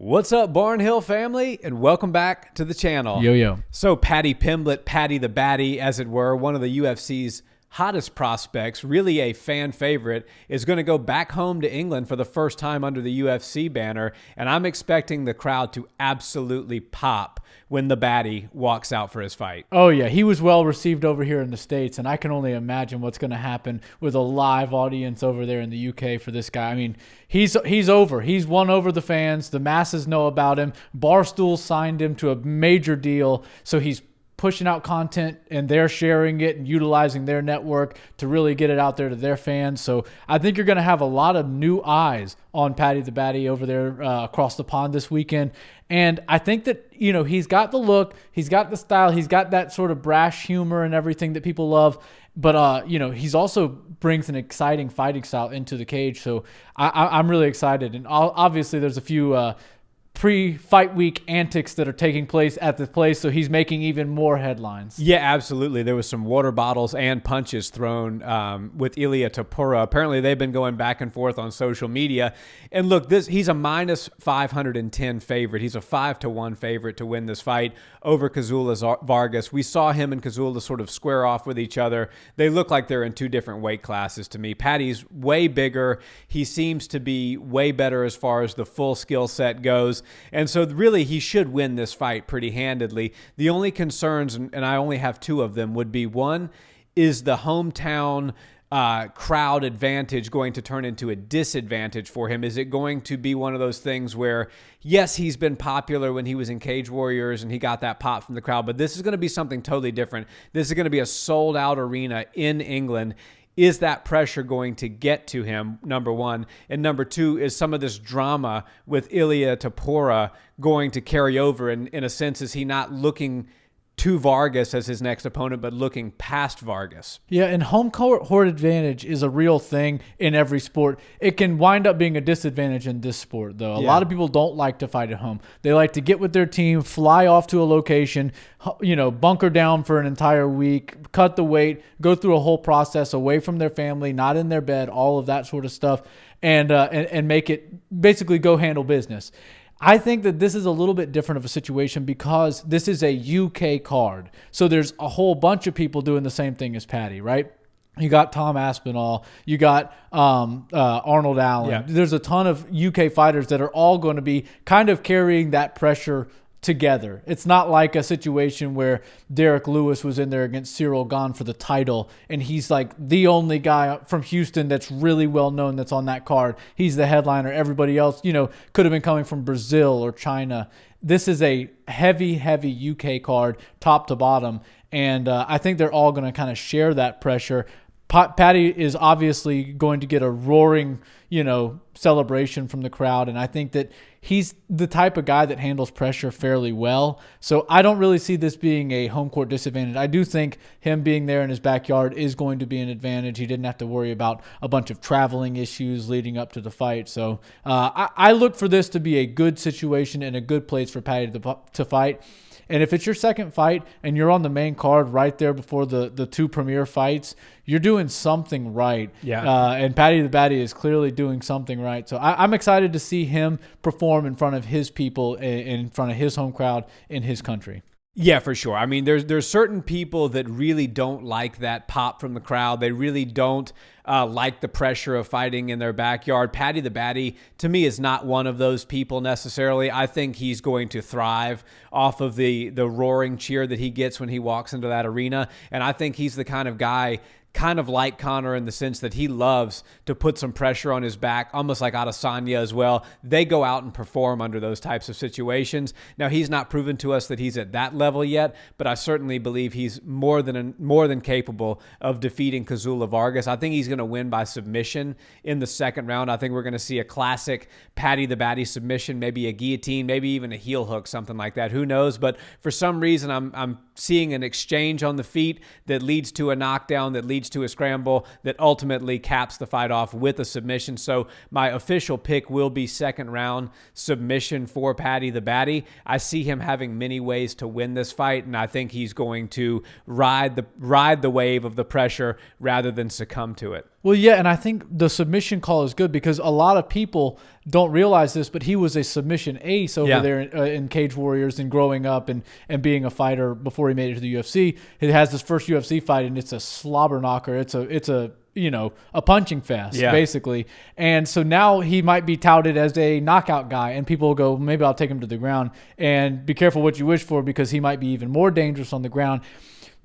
What's up, Barnhill family, and welcome back to the channel. Yo. So Paddy Pimblett, Paddy the Baddy, as it were, one of the UFC's hottest prospects, really a fan favorite, is going to go back home to England for the first time under the UFC banner, and I'm expecting the crowd to absolutely pop when the Baddy walks out for his fight. Oh, yeah. He was well received over here in the States, and I can only imagine what's going to happen with a live audience over there in the UK for this guy. I mean, he's over. He's won over the fans. The masses know about him. Barstool signed him to a major deal, so he's pushing out content and they're sharing it and utilizing their network to really get it out there to their fans. So I think you're going to have a lot of new eyes on Paddy the Baddy over there across the pond this weekend. And I think that, he's got the look, he's got the style, he's got that sort of brash humor and everything that people love. But, he's also brings an exciting fighting style into the cage. So I'm really excited. And obviously there's a few pre-fight week antics that are taking place at the place, so he's making even more headlines. Yeah, absolutely. There was some water bottles and punches thrown with Ilia Topuria. Apparently, they've been going back and forth on social media. And look, he's a minus 510 favorite. He's a 5-1 favorite to win this fight over Kazula Vargas. We saw him and Kazula sort of square off with each other. They look like they're in two different weight classes to me. Paddy's way bigger. He seems to be way better as far as the full skill set goes. And so really he should win this fight pretty handedly. The only concerns, and I only have two of them, would be one, is the hometown crowd advantage going to turn into a disadvantage for him? Is it going to be one of those things where, yes, he's been popular when he was in Cage Warriors and he got that pop from the crowd, but this is going to be something totally different. This is going to be a sold-out arena in England. Is that pressure going to get to him, number one? And number two, is some of this drama with Ilia Topuria going to carry over? And in a sense, is he not looking to Vargas as his next opponent, but looking past Vargas? Yeah, and home court advantage is a real thing in every sport. It can wind up being a disadvantage in this sport, though. A lot of people don't like to fight at home. They like to get with their team, fly off to a location, bunker down for an entire week, cut the weight, go through a whole process away from their family, not in their bed, all of that sort of stuff, and make it basically go handle business. I think that this is a little bit different of a situation because this is a UK card. So there's a whole bunch of people doing the same thing as Paddy, right? You got Tom Aspinall. You got Arnold Allen. Yeah. There's a ton of UK fighters that are all going to be kind of carrying that pressure together. It's not like a situation where Derek Lewis was in there against Cyril Gane for the title and he's like the only guy from Houston that's really well known that's on that card. He's the headliner. Everybody else, could have been coming from Brazil or China. This is a heavy UK card, top to bottom, and I think they're all going to kind of share that pressure. Paddy is obviously going to get a roaring, celebration from the crowd. And I think that he's the type of guy that handles pressure fairly well. So I don't really see this being a home court disadvantage. I do think him being there in his backyard is going to be an advantage. He didn't have to worry about a bunch of traveling issues leading up to the fight. So I look for this to be a good situation and a good place for Paddy to fight. And if it's your second fight and you're on the main card right there before the two premier fights, you're doing something right. Yeah. And Paddy the Baddy is clearly doing something right. So I'm excited to see him perform in front of his people, in front of his home crowd in his country. Yeah, for sure. I mean, there's certain people that really don't like that pop from the crowd. They really don't like the pressure of fighting in their backyard. Paddy the Baddy, to me, is not one of those people necessarily. I think he's going to thrive off of the roaring cheer that he gets when he walks into that arena. And I think he's the kind of guy, kind of like Conor in the sense that he loves to put some pressure on his back, almost like Adesanya as well. They go out and perform under those types of situations. Now, he's not proven to us that he's at that level yet, but I certainly believe he's more than capable of defeating Kazula Vargas. I think he's going to win by submission in the second round. I think we're going to see a classic Paddy the Baddy submission, maybe a guillotine, maybe even a heel hook, something like that. Who knows? But for some reason, I'm seeing an exchange on the feet that leads to a knockdown, that leads to a scramble, that ultimately caps the fight off with a submission. So my official pick will be second round submission for Paddy the Baddy. I see him having many ways to win this fight, and I think he's going to ride the wave of the pressure rather than succumb to it. Well, yeah, and I think the submission call is good because a lot of people don't realize this, but he was a submission ace over there in Cage Warriors and growing up and being a fighter before he made it to the UFC. He has his first UFC fight, and it's a slobber knocker. It's a a punching fest, basically. And so now he might be touted as a knockout guy, and people will go, maybe I'll take him to the ground. And be careful what you wish for because he might be even more dangerous on the ground.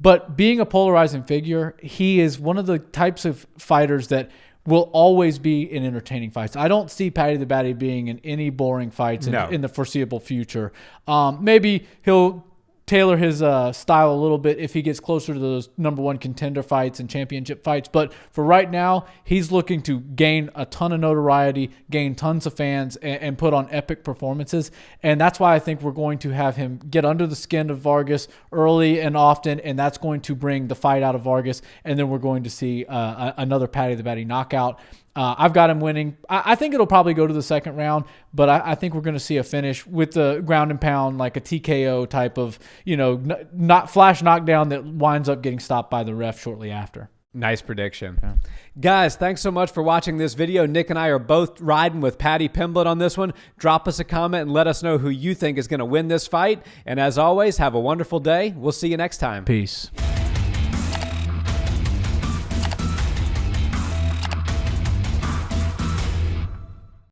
But being a polarizing figure, he is one of the types of fighters that will always be in entertaining fights. I don't see Paddy the Baddy being in any boring fights in the foreseeable future. Maybe he'll tailor his style a little bit if he gets closer to those #1 contender fights and championship fights. But for right now, he's looking to gain a ton of notoriety, gain tons of fans, and put on epic performances. And that's why I think we're going to have him get under the skin of Vargas early and often, and that's going to bring the fight out of Vargas. And then we're going to see another Paddy the Baddy knockout. I've got him winning. I think it'll probably go to the second round, but I think we're going to see a finish with the ground and pound, like a TKO type of, not flash knockdown that winds up getting stopped by the ref shortly after. Nice prediction. Yeah. Guys, thanks so much for watching this video. Nick and I are both riding with Paddy Pimblett on this one. Drop us a comment and let us know who you think is going to win this fight. And as always, have a wonderful day. We'll see you next time. Peace.